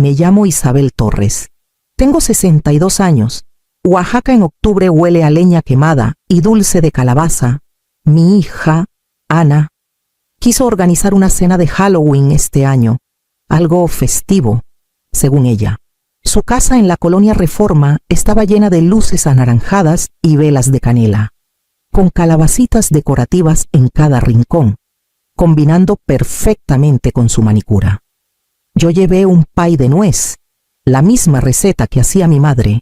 Me llamo Isabel Torres. Tengo 62 años. Oaxaca en octubre huele a leña quemada y dulce de calabaza. Mi hija, Ana, quiso organizar una cena de Halloween este año, algo festivo, según ella. Su casa en la colonia Reforma estaba llena de luces anaranjadas y velas de canela, con calabacitas decorativas en cada rincón, combinando perfectamente con su manicura. Yo llevé un pay de nuez, la misma receta que hacía mi madre.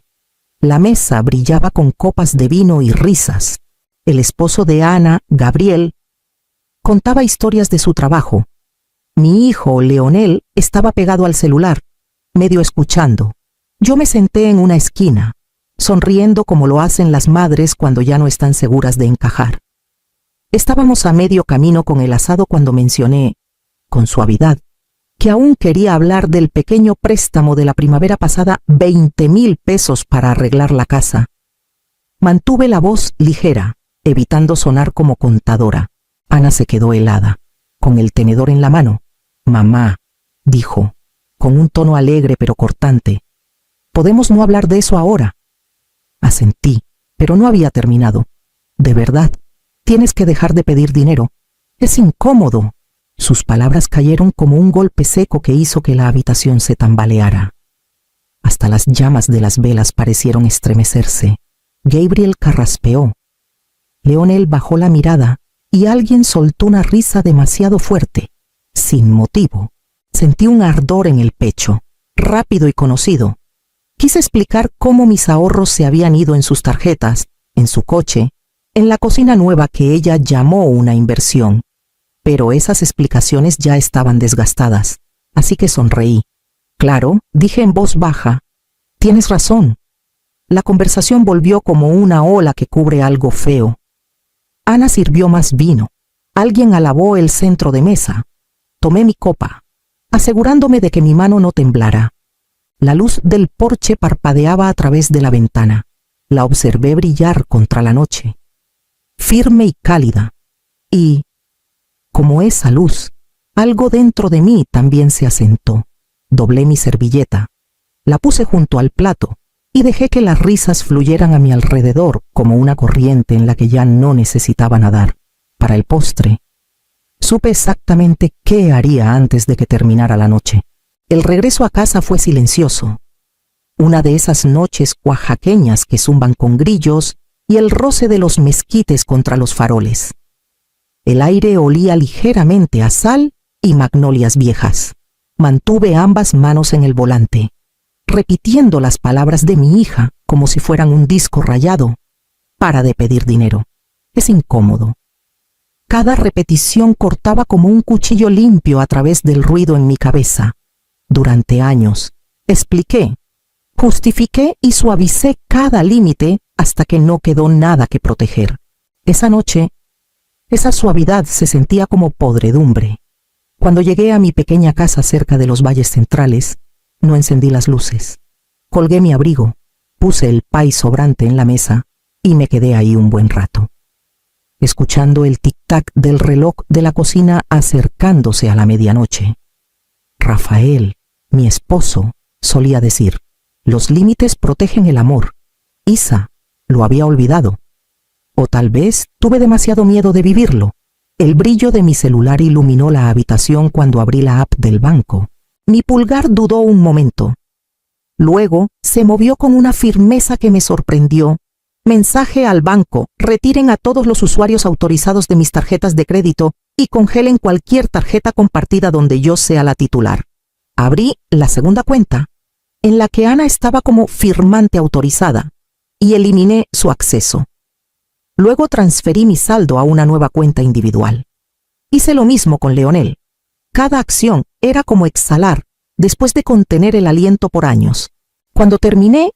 La mesa brillaba con copas de vino y risas. El esposo de Ana, Gabriel, contaba historias de su trabajo. Mi hijo, Leonel, estaba pegado al celular, medio escuchando. Yo me senté en una esquina, sonriendo como lo hacen las madres cuando ya no están seguras de encajar. Estábamos a medio camino con el asado cuando mencioné, con suavidad, que aún quería hablar del pequeño préstamo de la primavera pasada, 20,000 pesos para arreglar la casa. Mantuve la voz ligera, evitando sonar como contadora. Ana se quedó helada, con el tenedor en la mano. Mamá, dijo, con un tono alegre pero cortante. ¿Podemos no hablar de eso ahora? Asentí, pero no había terminado. De verdad, tienes que dejar de pedir dinero. Es incómodo. Sus palabras cayeron como un golpe seco que hizo que la habitación se tambaleara. Hasta las llamas de las velas parecieron estremecerse. Gabriel carraspeó. Leonel bajó la mirada y alguien soltó una risa demasiado fuerte, sin motivo. Sentí un ardor en el pecho, rápido y conocido. Quise explicar cómo mis ahorros se habían ido en sus tarjetas, en su coche, en la cocina nueva que ella llamó una inversión. Pero esas explicaciones ya estaban desgastadas, así que sonreí. Claro, dije en voz baja, tienes razón. La conversación volvió como una ola que cubre algo feo. Ana sirvió más vino. Alguien alabó el centro de mesa. Tomé mi copa, asegurándome de que mi mano no temblara. La luz del porche parpadeaba a través de la ventana. La observé brillar contra la noche, firme y cálida. Y, como esa luz, algo dentro de mí también se asentó. Doblé mi servilleta, la puse junto al plato y dejé que las risas fluyeran a mi alrededor como una corriente en la que ya no necesitaba nadar. Para el postre, supe exactamente qué haría antes de que terminara la noche. El regreso a casa fue silencioso. Una de esas noches oaxaqueñas que zumban con grillos y el roce de los mezquites contra los faroles. El aire olía ligeramente a sal y magnolias viejas. Mantuve ambas manos en el volante, repitiendo las palabras de mi hija como si fueran un disco rayado. Para de pedir dinero. Es incómodo. Cada repetición cortaba como un cuchillo limpio a través del ruido en mi cabeza. Durante años, expliqué, justifiqué y suavicé cada límite hasta que no quedó nada que proteger. Esa noche, esa suavidad se sentía como podredumbre. Cuando llegué a mi pequeña casa cerca de los valles centrales, no encendí las luces. Colgué mi abrigo, puse el pay sobrante en la mesa y me quedé ahí un buen rato, escuchando el tic-tac del reloj de la cocina acercándose a la medianoche. Rafael, mi esposo, solía decir, los límites protegen el amor. Isa, lo había olvidado. O tal vez tuve demasiado miedo de vivirlo. El brillo de mi celular iluminó la habitación cuando abrí la app del banco. Mi pulgar dudó un momento. Luego se movió con una firmeza que me sorprendió. Mensaje al banco: retiren a todos los usuarios autorizados de mis tarjetas de crédito y congelen cualquier tarjeta compartida donde yo sea la titular. Abrí la segunda cuenta, en la que Ana estaba como firmante autorizada, y eliminé su acceso. Luego transferí mi saldo a una nueva cuenta individual. Hice lo mismo con Leonel. Cada acción era como exhalar después de contener el aliento por años. Cuando terminé,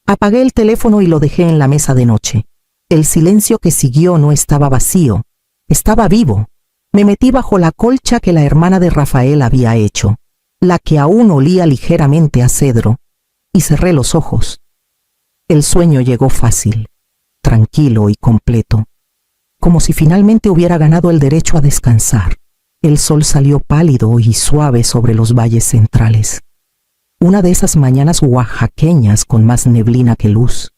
apagué el teléfono y lo dejé en la mesa de noche. El silencio que siguió no estaba vacío, estaba vivo. Me metí bajo la colcha que la hermana de Rafael había hecho, la que aún olía ligeramente a cedro, y cerré los ojos. El sueño llegó fácil, tranquilo y completo, como si finalmente hubiera ganado el derecho a descansar. El sol salió pálido y suave sobre los valles centrales. Una de esas mañanas oaxaqueñas con más neblina que luz.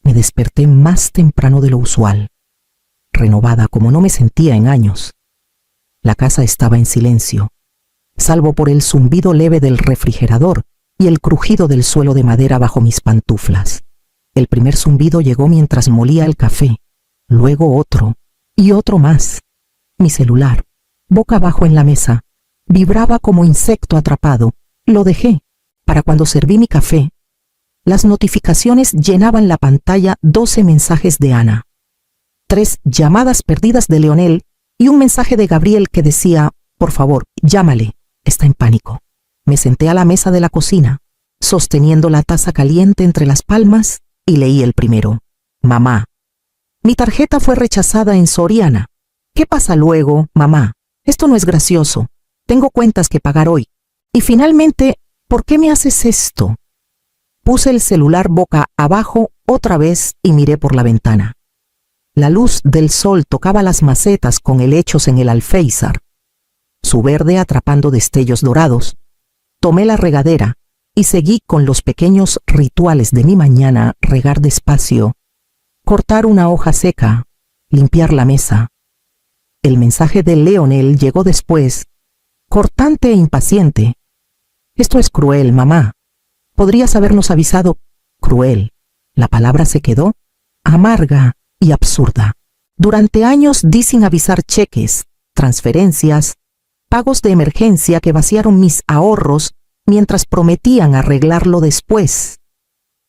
Me desperté más temprano de lo usual, renovada como no me sentía en años. La casa estaba en silencio, salvo por el zumbido leve del refrigerador y el crujido del suelo de madera bajo mis pantuflas. El primer zumbido llegó mientras molía el café, luego otro y otro más. Mi celular, boca abajo en la mesa, vibraba como insecto atrapado. Lo dejé. Para cuando serví mi café, las notificaciones llenaban la pantalla. 12 mensajes de Ana, 3 llamadas perdidas de Leonel y un mensaje de Gabriel que decía: por favor, llámale, está en pánico. Me senté a la mesa de la cocina, sosteniendo la taza caliente entre las palmas, y leí el primero. Mamá, mi tarjeta fue rechazada en Soriana. ¿Qué pasa luego, mamá? Esto no es gracioso. Tengo cuentas que pagar hoy. Y finalmente, ¿por qué me haces esto? Puse el celular boca abajo otra vez y miré por la ventana. La luz del sol tocaba las macetas con helechos en el alféizar, su verde atrapando destellos dorados. Tomé la regadera y seguí con los pequeños rituales de mi mañana: regar despacio, cortar una hoja seca, limpiar la mesa. El mensaje de Leonel llegó después, cortante e impaciente. Esto es cruel, mamá. Podrías habernos avisado. Cruel. La palabra se quedó amarga y absurda. Durante años di sin avisar cheques, transferencias, pagos de emergencia que vaciaron mis ahorros mientras prometían arreglarlo después.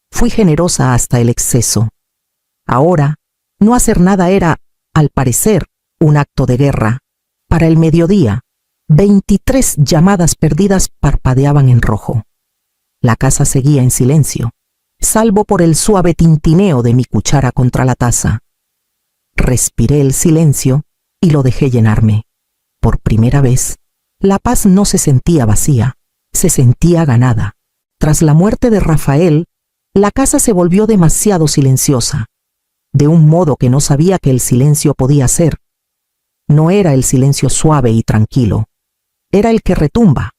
Fui generosa hasta el exceso. Ahora, no hacer nada era, al parecer, un acto de guerra. Para el mediodía, 23 llamadas perdidas parpadeaban en rojo. La casa seguía en silencio, salvo por el suave tintineo de mi cuchara contra la taza. Respiré el silencio y lo dejé llenarme. Por primera vez, la paz no se sentía vacía, se sentía ganada. Tras la muerte de Rafael, la casa se volvió demasiado silenciosa, de un modo que no sabía que el silencio podía ser. No era el silencio suave y tranquilo, era el que retumba,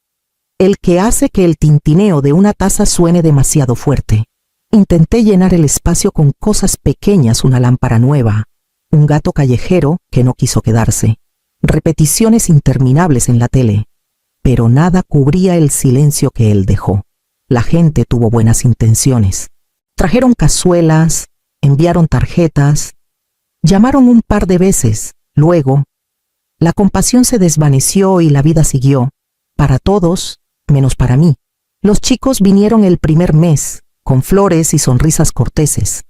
el que hace que el tintineo de una taza suene demasiado fuerte. Intenté llenar el espacio con cosas pequeñas: una lámpara nueva, un gato callejero que no quiso quedarse, repeticiones interminables en la tele, pero nada cubría el silencio que él dejó. La gente tuvo buenas intenciones. Trajeron cazuelas, enviaron tarjetas, llamaron un par de veces. Luego, la compasión se desvaneció y la vida siguió, para todos, menos para mí. Los chicos vinieron el primer mes, con flores y sonrisas corteses.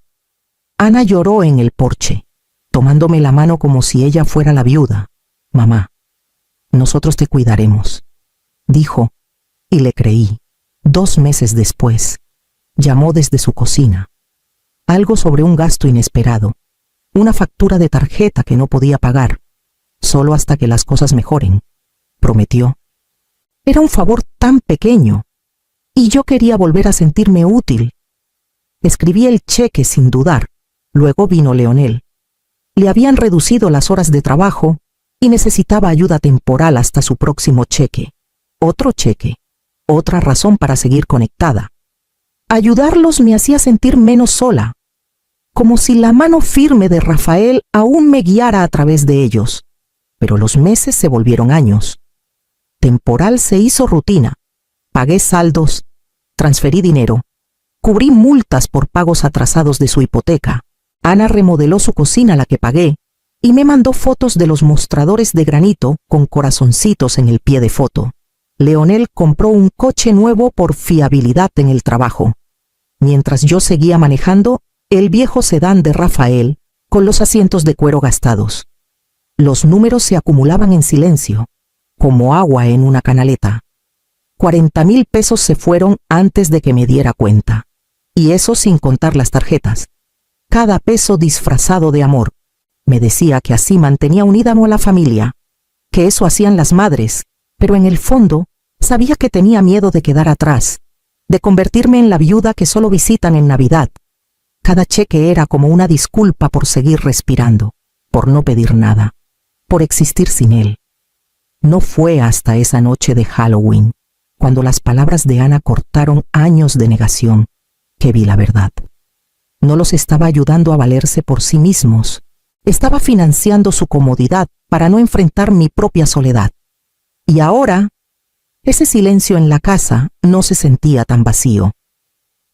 Ana lloró en el porche, tomándome la mano como si ella fuera la viuda. Mamá, nosotros te cuidaremos, dijo, y le creí. 2 meses después, llamó desde su cocina. Algo sobre un gasto inesperado, una factura de tarjeta que no podía pagar, solo hasta que las cosas mejoren, prometió. Era un favor tan pequeño, y yo quería volver a sentirme útil. Escribí el cheque sin dudar. Luego vino Leonel. Le habían reducido las horas de trabajo y necesitaba ayuda temporal hasta su próximo cheque. Otro cheque, otra razón para seguir conectada. Ayudarlos me hacía sentir menos sola, como si la mano firme de Rafael aún me guiara a través de ellos. Pero los meses se volvieron años. Temporal se hizo rutina. Pagué saldos, transferí dinero, cubrí multas por pagos atrasados de su hipoteca. Ana remodeló su cocina, la que pagué, y me mandó fotos de los mostradores de granito con corazoncitos en el pie de foto. Leonel compró un coche nuevo por fiabilidad en el trabajo, mientras yo seguía manejando el viejo sedán de Rafael con los asientos de cuero gastados. Los números se acumulaban en silencio, como agua en una canaleta. 40,000 pesos se fueron antes de que me diera cuenta, y eso sin contar las tarjetas. Cada peso disfrazado de amor. Me decía que así mantenía unida a la familia, que eso hacían las madres, pero en el fondo sabía que tenía miedo de quedar atrás, de convertirme en la viuda que solo visitan en Navidad. Cada cheque era como una disculpa por seguir respirando, por no pedir nada, por existir sin él. No fue hasta esa noche de Halloween, cuando las palabras de Ana cortaron años de negación, que vi la verdad. No los estaba ayudando a valerse por sí mismos. Estaba financiando su comodidad para no enfrentar mi propia soledad. Y ahora, ese silencio en la casa no se sentía tan vacío.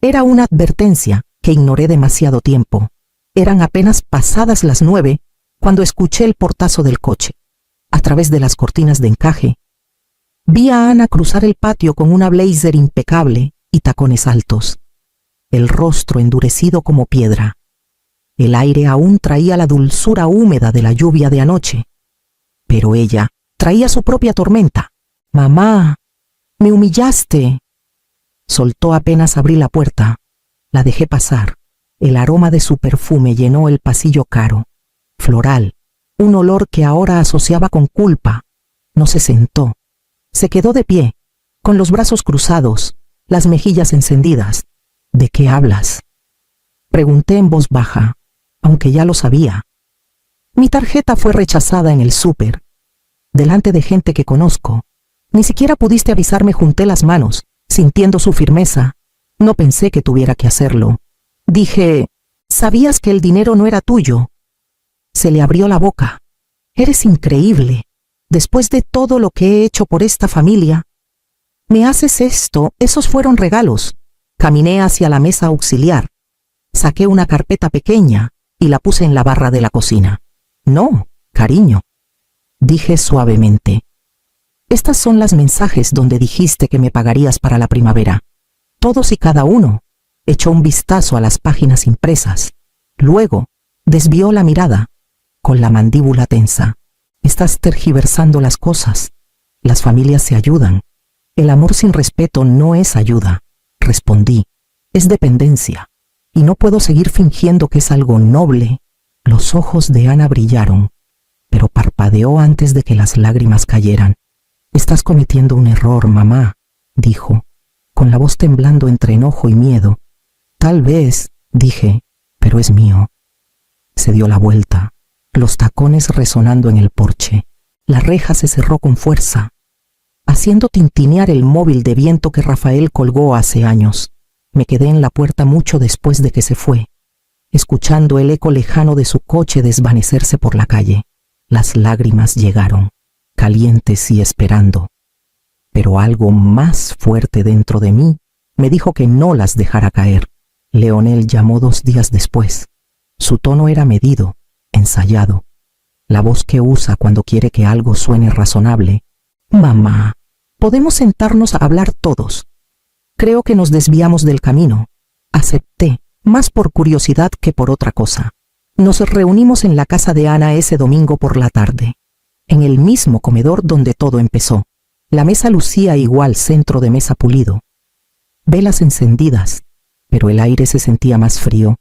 Era una advertencia que ignoré demasiado tiempo. Eran apenas pasadas las 9 cuando escuché el portazo del coche. A través de las cortinas de encaje, vi a Ana cruzar el patio con una blazer impecable y tacones altos, el rostro endurecido como piedra. El aire aún traía la dulzura húmeda de la lluvia de anoche, pero ella traía su propia tormenta. «Mamá, me humillaste», soltó apenas abrí la puerta. La dejé pasar. El aroma de su perfume llenó el pasillo caro, floral, un olor que ahora asociaba con culpa. No se sentó. Se quedó de pie, con los brazos cruzados, las mejillas encendidas. «¿De qué hablas?», pregunté en voz baja, aunque ya lo sabía. Mi tarjeta fue rechazada en el súper, delante de gente que conozco. Ni siquiera pudiste avisarme. Junté las manos, sintiendo su firmeza. No pensé que tuviera que hacerlo. Dije, «¿Sabías que el dinero no era tuyo?». Se le abrió la boca. «Eres increíble. Después de todo lo que he hecho por esta familia, me haces esto». Esos fueron regalos. Caminé hacia la mesa auxiliar. Saqué una carpeta pequeña y la puse en la barra de la cocina. «No, cariño», dije suavemente. «Estas son las mensajes donde dijiste que me pagarías para la primavera. Todos y cada uno». Echó un vistazo a las páginas impresas. Luego, desvió la mirada, con la mandíbula tensa. «Estás tergiversando las cosas. Las familias se ayudan. El amor sin respeto no es ayuda», respondí. «Es dependencia. Y no puedo seguir fingiendo que es algo noble». Los ojos de Ana brillaron, pero parpadeó antes de que las lágrimas cayeran. «Estás cometiendo un error, mamá», dijo, con la voz temblando entre enojo y miedo. «Tal vez», dije, «pero es mío». Se dio la vuelta, los tacones resonando en el porche. La reja se cerró con fuerza, haciendo tintinear el móvil de viento que Rafael colgó hace años. Me quedé en la puerta mucho después de que se fue, escuchando el eco lejano de su coche desvanecerse por la calle. Las lágrimas llegaron, calientes y esperando. Pero algo más fuerte dentro de mí me dijo que no las dejara caer. Leonel llamó 2 días después. Su tono era medido, ensayado. La voz que usa cuando quiere que algo suene razonable. «Mamá, podemos sentarnos a hablar todos. Creo que nos desviamos del camino». Acepté, más por curiosidad que por otra cosa. Nos reunimos en la casa de Ana ese domingo por la tarde, en el mismo comedor donde todo empezó. La mesa lucía igual, centro de mesa pulido, velas encendidas, pero el aire se sentía más frío,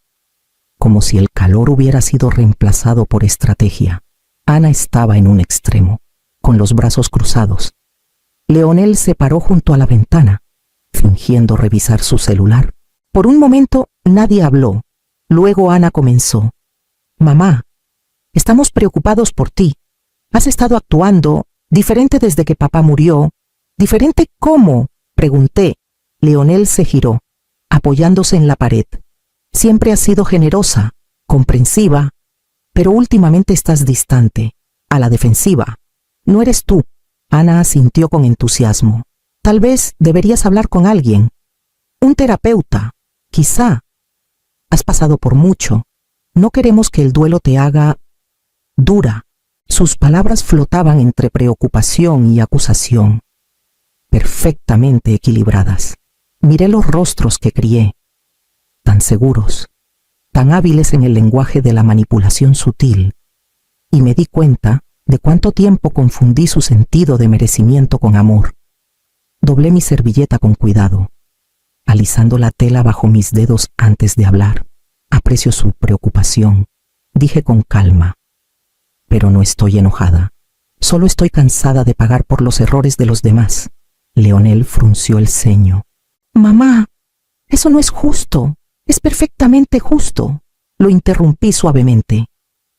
como si el calor hubiera sido reemplazado por estrategia. Ana estaba en un extremo, con los brazos cruzados. Leonel se paró junto a la ventana, fingiendo revisar su celular. Por un momento nadie habló. Luego Ana comenzó. «Mamá, estamos preocupados por ti. Has estado actuando diferente desde que papá murió». «¿Diferente cómo?», pregunté. Leonel se giró, apoyándose en la pared. «Siempre has sido generosa, comprensiva, pero últimamente estás distante, a la defensiva. No eres tú». Ana asintió con entusiasmo. «Tal vez deberías hablar con alguien. Un terapeuta, quizá. Has pasado por mucho. No queremos que el duelo te haga dura». Sus palabras flotaban entre preocupación y acusación, perfectamente equilibradas. Miré los rostros que crié, tan seguros, tan hábiles en el lenguaje de la manipulación sutil, y me di cuenta de cuánto tiempo confundí su sentido de merecimiento con amor. Doblé mi servilleta con cuidado, alisando la tela bajo mis dedos antes de hablar. «Aprecio su preocupación», dije con calma, «pero no estoy enojada. Solo estoy cansada de pagar por los errores de los demás». Leonel frunció el ceño. «Mamá, eso no es justo. Es perfectamente justo». Lo interrumpí suavemente.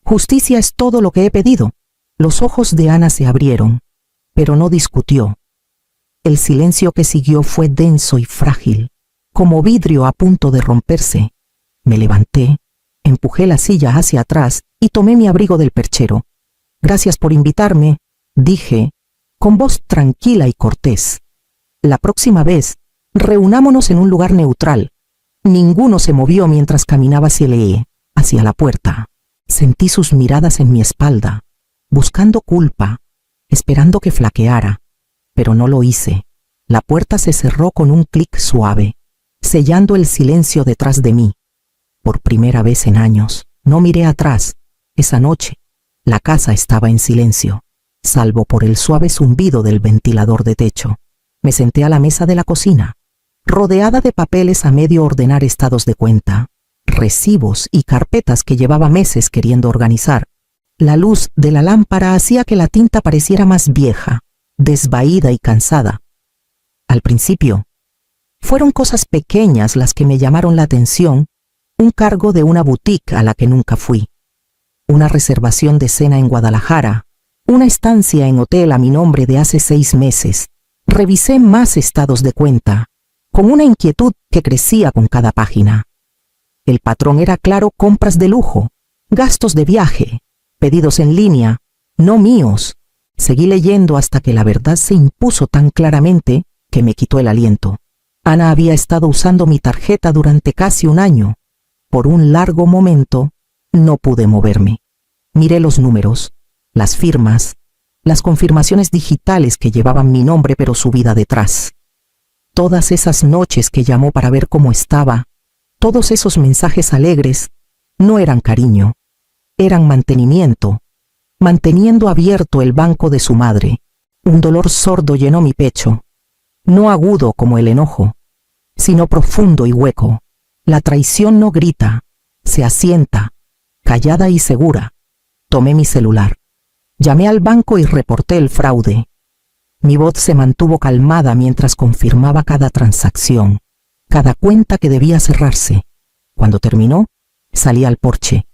«Justicia es todo lo que he pedido». Los ojos de Ana se abrieron, pero no discutió. El silencio que siguió fue denso y frágil, como vidrio a punto de romperse. Me levanté, empujé la silla hacia atrás y tomé mi abrigo del perchero. Gracias por invitarme, dije, con voz tranquila y cortés. La próxima vez, reunámonos en un lugar neutral. Ninguno se movió mientras caminaba hacia la puerta. Sentí sus miradas en mi espalda, buscando culpa, esperando que flaqueara, pero no lo hice. La puerta se cerró con un clic suave, sellando el silencio detrás de mí. Por primera vez en años, no miré atrás. Esa noche, la casa estaba en silencio, salvo por el suave zumbido del ventilador de techo. Me senté a la mesa de la cocina, rodeada de papeles a medio ordenar estados de cuenta, recibos y carpetas que llevaba meses queriendo organizar. La luz de la lámpara hacía que la tinta pareciera más vieja, desvaída y cansada. Al principio, fueron cosas pequeñas las que me llamaron la atención: un cargo de una boutique a la que nunca fui, una reservación de cena en Guadalajara, una estancia en hotel a mi nombre de hace 6 meses. Revisé más estados de cuenta, con una inquietud que crecía con cada página. El patrón era claro: compras de lujo, gastos de viaje, pedidos en línea, no míos. Seguí leyendo hasta que la verdad se impuso tan claramente que me quitó el aliento. Ana había estado usando mi tarjeta durante casi un año. Por un largo momento, no pude moverme. Miré los números, las firmas, las confirmaciones digitales que llevaban mi nombre pero su vida detrás. Todas esas noches que llamó para ver cómo estaba, todos esos mensajes alegres, no eran cariño, eran mantenimiento, manteniendo abierto el banco de su madre. Un dolor sordo llenó mi pecho, no agudo como el enojo, sino profundo y hueco. La traición no grita, se asienta, callada y segura. Tomé mi celular. Llamé al banco y reporté el fraude. Mi voz se mantuvo calmada mientras confirmaba cada transacción, cada cuenta que debía cerrarse. Cuando terminó, salí al porche.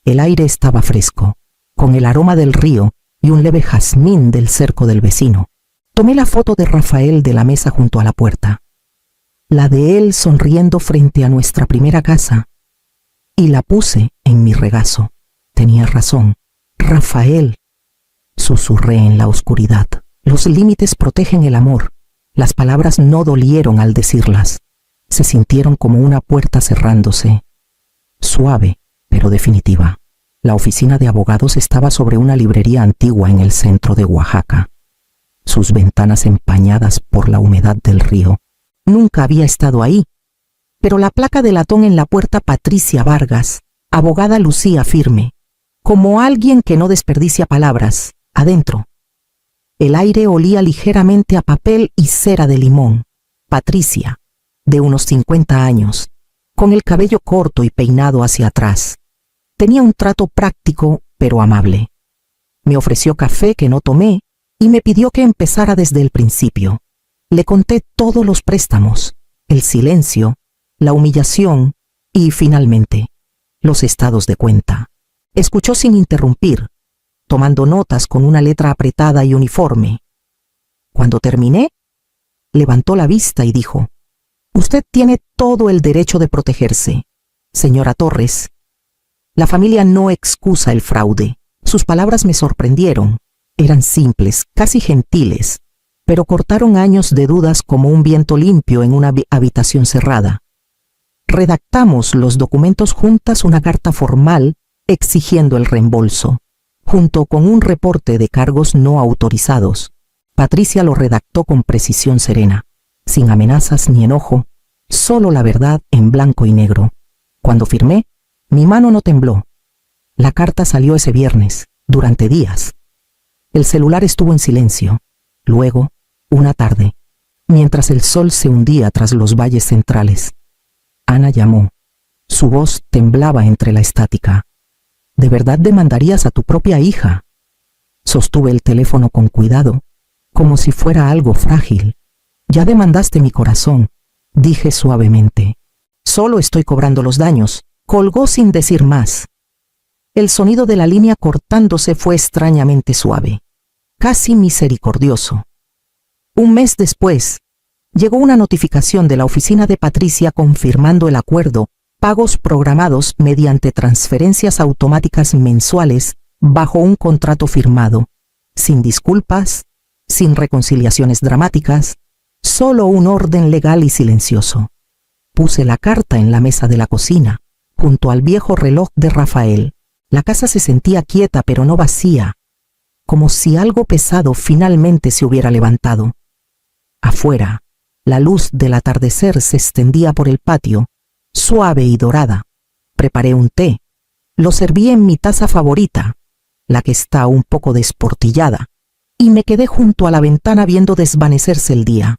El aire estaba fresco, con el aroma del río y un leve jazmín del cerco del vecino. Tomé la foto de Rafael de la mesa junto a la puerta, la de él sonriendo frente a nuestra primera casa, y la puse en mi regazo. Tenía razón, Rafael, susurré en la oscuridad. Los límites protegen el amor. Las palabras no dolieron al decirlas. Se sintieron como una puerta cerrándose, suave pero definitiva. La oficina de abogados estaba sobre una librería antigua en el centro de Oaxaca, sus ventanas empañadas por la humedad del río. Nunca había estado ahí, pero la placa de latón en la puerta: Patricia Vargas, abogada, lucía firme, como alguien que no desperdicia palabras. Adentro, el aire olía ligeramente a papel y cera de limón. Patricia, de unos 50 años, con el cabello corto y peinado hacia atrás. Tenía un trato práctico pero amable. Me ofreció café que no tomé y me pidió que empezara desde el principio. Le conté todos los préstamos, el silencio, la humillación y, finalmente, los estados de cuenta. Escuchó sin interrumpir, tomando notas con una letra apretada y uniforme. Cuando terminé, levantó la vista y dijo: «Usted tiene todo el derecho de protegerse, señora Torres. La familia no excusa el fraude». Sus palabras me sorprendieron. Eran simples, casi gentiles, pero cortaron años de dudas como un viento limpio en una habitación cerrada. Redactamos los documentos juntas, una carta formal exigiendo el reembolso, junto con un reporte de cargos no autorizados. Patricia lo redactó con precisión serena, sin amenazas ni enojo, solo la verdad en blanco y negro. Cuando firmé, mi mano no tembló. La carta salió ese viernes, durante días. El celular estuvo en silencio. Luego, una tarde, mientras el sol se hundía tras los valles centrales, Ana llamó. Su voz temblaba entre la estática. «¿De verdad demandarías a tu propia hija?». Sostuve el teléfono con cuidado, como si fuera algo frágil. «Ya demandaste mi corazón», dije suavemente. «Solo estoy cobrando los daños». Colgó sin decir más. El sonido de la línea cortándose fue extrañamente suave, casi misericordioso. Un mes después, llegó una notificación de la oficina de Patricia confirmando el acuerdo, pagos programados mediante transferencias automáticas mensuales bajo un contrato firmado, sin disculpas, sin reconciliaciones dramáticas, solo un orden legal y silencioso. Puse la carta en la mesa de la cocina, junto al viejo reloj de Rafael. La casa se sentía quieta pero no vacía, como si algo pesado finalmente se hubiera levantado. Afuera, la luz del atardecer se extendía por el patio, suave y dorada. Preparé un té. Lo serví en mi taza favorita, la que está un poco desportillada, y me quedé junto a la ventana viendo desvanecerse el día.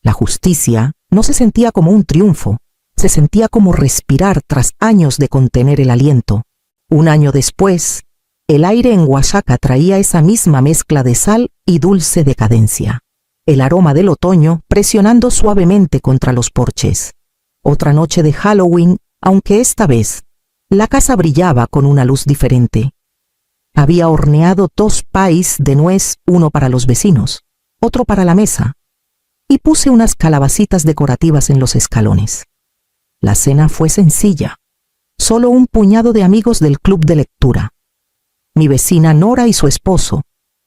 La justicia no se sentía como un triunfo, se sentía como respirar tras años de contener el aliento. Un año después, el aire en Oaxaca traía esa misma mezcla de sal y dulce decadencia. El aroma del otoño presionando suavemente contra los porches. Otra noche de Halloween, aunque esta vez la casa brillaba con una luz diferente. Había horneado 2 pies de nuez, uno para los vecinos, otro para la mesa, y puse unas calabacitas decorativas en los escalones. La cena fue sencilla, solo un puñado de amigos del club de lectura. Mi vecina Nora y su esposo,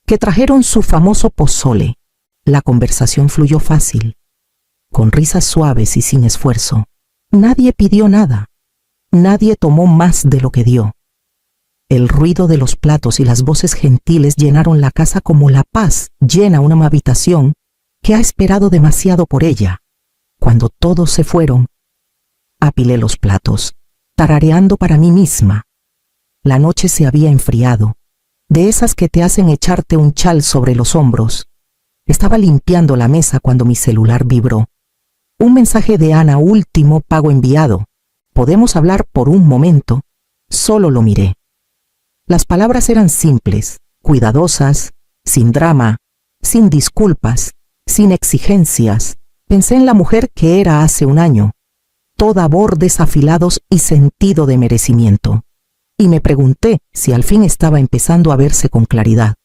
que trajeron su famoso pozole. La conversación fluyó fácil, con risas suaves y sin esfuerzo. Nadie pidió nada, nadie tomó más de lo que dio. El ruido de los platos y las voces gentiles llenaron la casa como la paz llena una habitación que ha esperado demasiado por ella. Cuando todos se fueron, apilé los platos, tarareando para mí misma. La noche se había enfriado, de esas que te hacen echarte un chal sobre los hombros. Estaba limpiando la mesa cuando mi celular vibró. Un mensaje de Ana: último pago enviado. ¿Podemos hablar por un momento? Solo lo miré. Las palabras eran simples, cuidadosas, sin drama, sin disculpas, sin exigencias. Pensé en la mujer que era hace un año, toda bordes afilados y sentido de merecimiento. Y me pregunté si al fin estaba empezando a verse con claridad.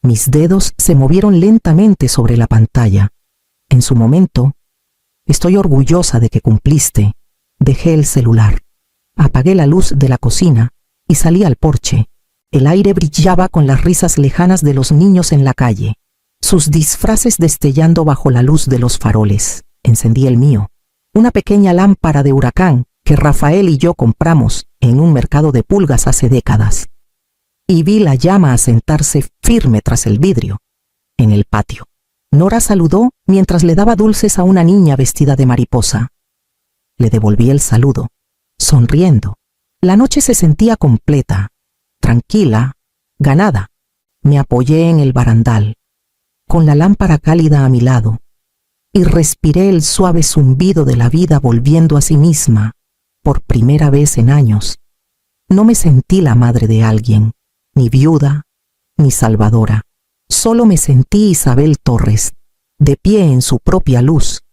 Mis dedos se movieron lentamente sobre la pantalla. En su momento, estoy orgullosa de que cumpliste. Dejé el celular. Apagué la luz de la cocina y salí al porche. El aire brillaba con las risas lejanas de los niños en la calle, sus disfraces destellando bajo la luz de los faroles. Encendí el mío, una pequeña lámpara de huracán que Rafael y yo compramos en un mercado de pulgas hace décadas, y vi la llama asentarse firme tras el vidrio, en el patio. Nora saludó mientras le daba dulces a una niña vestida de mariposa. Le devolví el saludo, sonriendo. La noche se sentía completa, tranquila, ganada. Me apoyé en el barandal, con la lámpara cálida a mi lado, y respiré el suave zumbido de la vida volviendo a sí misma, por primera vez en años. No me sentí la madre de alguien, ni viuda, ni salvadora. Solo me sentí Isabel Torres, de pie en su propia luz,